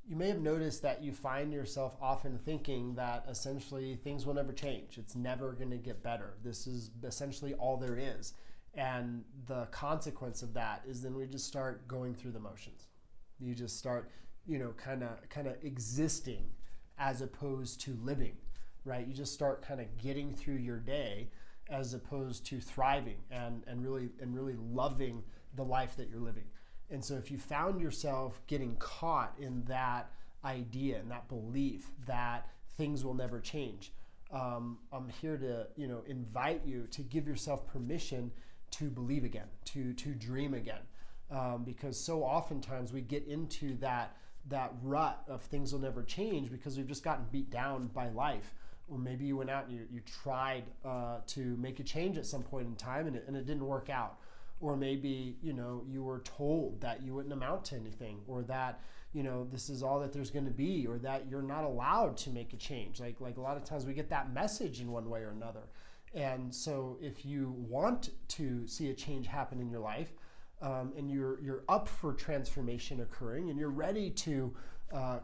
You may have noticed that you find yourself often thinking that essentially things will never change. It's never going to get better. This is essentially all there is. And the consequence of that is then we just start going through the motions. You just start, kind of existing as opposed to living, right? You just start kind of getting through your day as opposed to thriving and really loving the life that you're living. And so if you found yourself getting caught in that idea and that belief that things will never change, I'm here to invite you to give yourself permission to believe again, to dream again, because so oftentimes we get into that rut of things will never change because we've just gotten beat down by life. Or maybe you went out and you tried to make a change at some point in time and it didn't work out. Or maybe, you were told that you wouldn't amount to anything, or that, this is all that there's going to be, or that you're not allowed to make a change. Like a lot of times we get that message in one way or another. And so if you want to see a change happen in your life, and you're up for transformation occurring, and you're ready to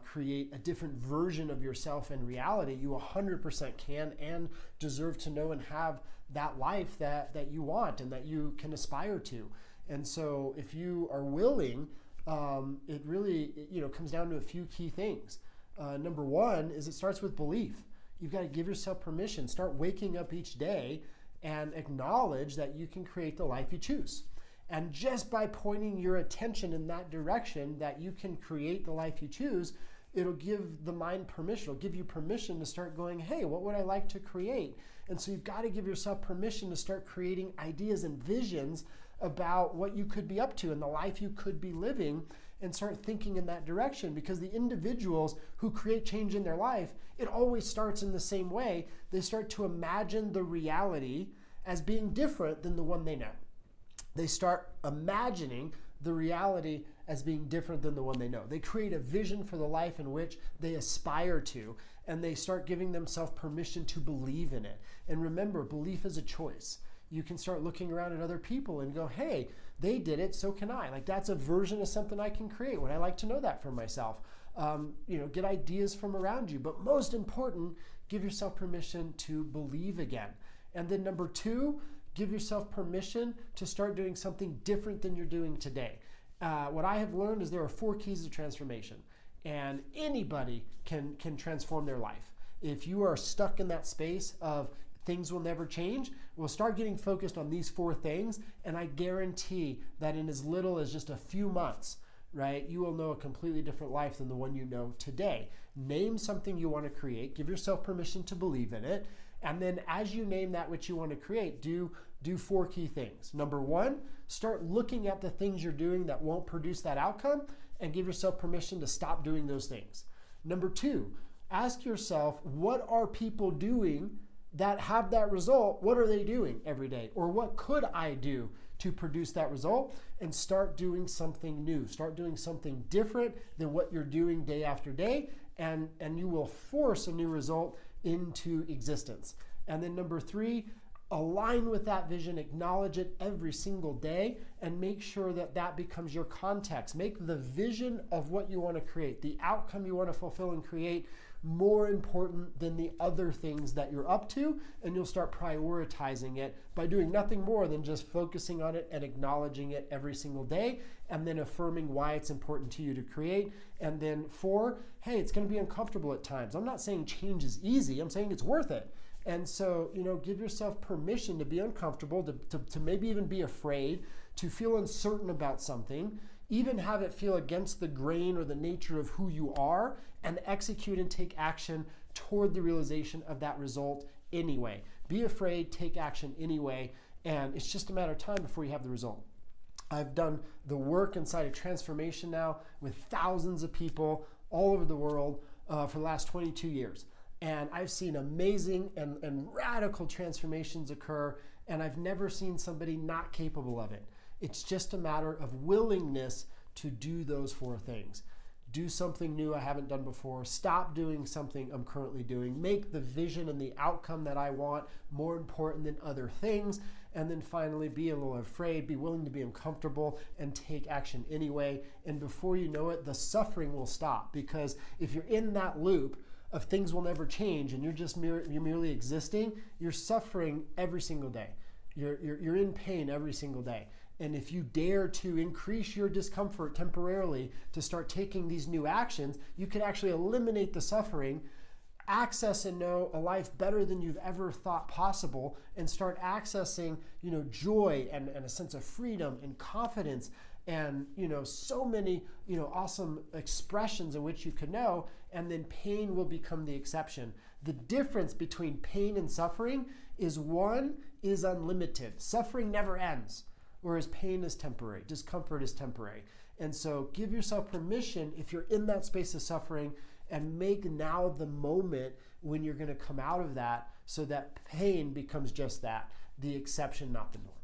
create a different version of yourself in reality, you 100% can and deserve to know and have that life that you want and that you can aspire to. And so if you are willing, it really comes down to a few key things. Number one is it starts with belief. You've got to give yourself permission. Start waking up each day and acknowledge that you can create the life you choose. And just by pointing your attention in that direction, that you can create the life you choose, it'll give the mind permission. It'll give you permission to start going, hey, what would I like to create? And so you've got to give yourself permission to start creating ideas and visions about what you could be up to and the life you could be living, and start thinking in that direction. Because the individuals who create change in their life, it always starts in the same way. They start to imagine the reality as being different than the one they know. They start imagining the reality as being different than the one they know. They create a vision for the life in which they aspire to, and they start giving themselves permission to believe in it. And remember, belief is a choice. You can start looking around at other people and go, hey, they did it, so can I. Like, that's a version of something I can create. Would I like to know that for myself? Get ideas from around you. But most important, give yourself permission to believe again. And then number two, give yourself permission to start doing something different than you're doing today. What I have learned is there are 4 keys to transformation, and anybody can transform their life. If you are stuck in that space of things will never change, we'll start getting focused on these 4 things, and I guarantee that in as little as just a few months, right, you will know a completely different life than the one you know today. Name something you want to create, give yourself permission to believe in it, and then as you name that which you want to create, do 4 key things. Number 1, start looking at the things you're doing that won't produce that outcome and give yourself permission to stop doing those things. Number 2, ask yourself, what are people doing that have that result? What are they doing every day? Or what could I do to produce that result? And start doing something new. Start doing something different than what you're doing day after day, and you will force a new result into existence. And then number 3, align with that vision, acknowledge it every single day, and make sure that that becomes your context. Make the vision of what you want to create, the outcome you want to fulfill and create, more important than the other things that you're up to, and you'll start prioritizing it by doing nothing more than just focusing on it and acknowledging it every single day, and then affirming why it's important to you to create. And then 4, hey, it's going to be uncomfortable at times. I'm not saying change is easy. I'm saying it's worth it. And so, give yourself permission to be uncomfortable, to maybe even be afraid, to feel uncertain about something, even have it feel against the grain or the nature of who you are, and execute and take action toward the realization of that result anyway. Be afraid, take action anyway, and it's just a matter of time before you have the result. I've done the work inside of transformation now with thousands of people all over the world for the last 22 years. And I've seen amazing and radical transformations occur, and I've never seen somebody not capable of it. It's just a matter of willingness to do those 4 things. do something new I haven't done before, stop doing something I'm currently doing, make the vision and the outcome that I want more important than other things, and then finally be a little afraid, be willing to be uncomfortable, and take action anyway. And before you know it, the suffering will stop, because if you're in that loop of things will never change and you're merely existing, you're suffering every single day. You're in pain every single day. And if you dare to increase your discomfort temporarily to start taking these new actions, you can actually eliminate the suffering, access and know a life better than you've ever thought possible, and start accessing, joy and a sense of freedom and confidence and, so many, awesome expressions in which you could know, and then pain will become the exception. The difference between pain and suffering is one is unlimited. Suffering never ends. Whereas pain is temporary, discomfort is temporary. And so give yourself permission if you're in that space of suffering, and make now the moment when you're going to come out of that, so that pain becomes just that, the exception, not the norm.